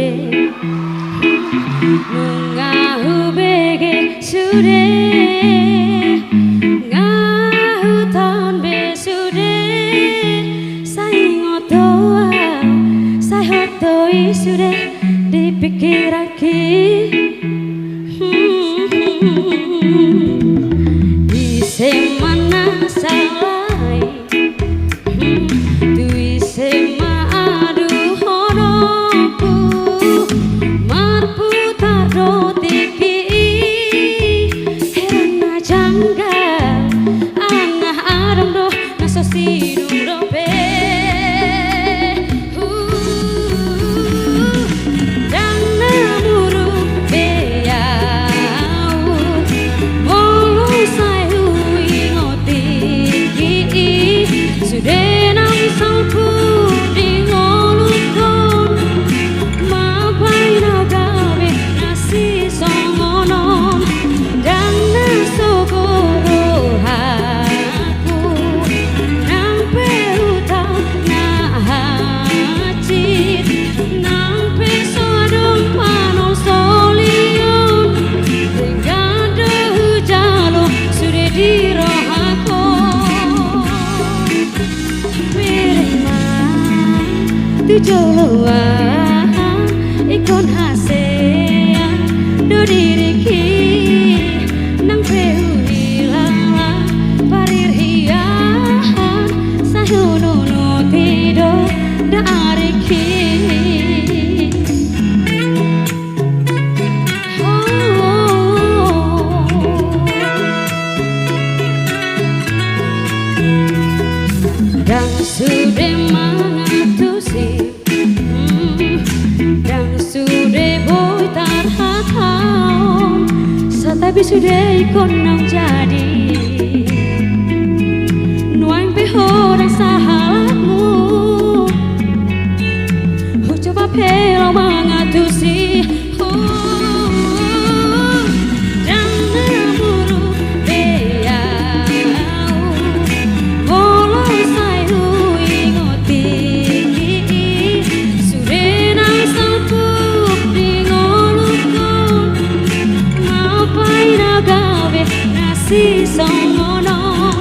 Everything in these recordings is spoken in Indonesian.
sude ngahu bege sude ngahu tahun be sude sai ngotoa sai hotoi sude dipikir aki di mana salai tui sema adu honoku mat putar rotiki herana jangga anah aram do naso sidung dope dan namuru beyau molu sai hui ngotiki sude nang salpu di ngolukon mapai na gawe nasi songonon dan nasogoro haku nang perutau na hacit nang peso adong panon solion tingkada hujalo sude di rohako tujoloa ikon hasea do diriki nang pehulila parir hiahan sahono no tido da ariki dan sudah mengatusi dan sudah boy tarhatau tapi sudah ikon nang jadi nuang peho dan sahalatmu coba pelo mengatusi dan namuru beyau molo sai hui ngotiki sude nang salpuk di ngolukon mapai na gawe nasi songonon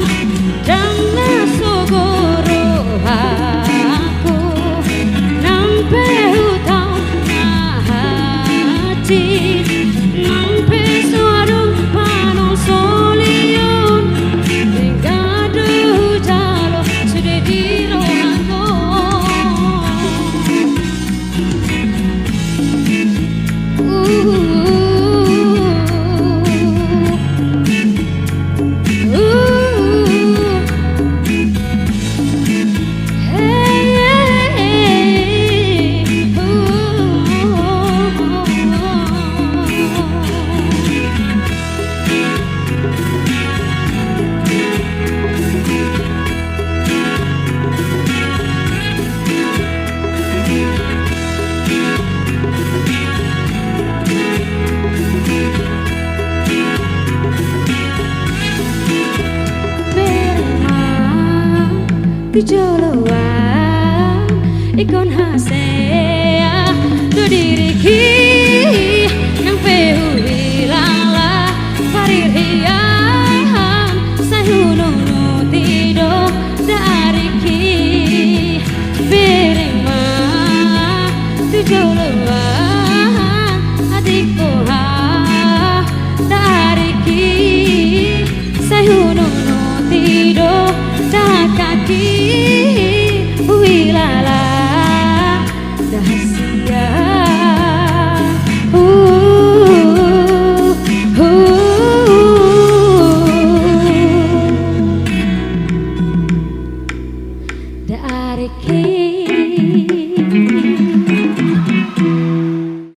dan nasogoro aku nang pehutau na hati nang peso adong panon solion tingkada hujalo sude di rohako tujoloa ikon hase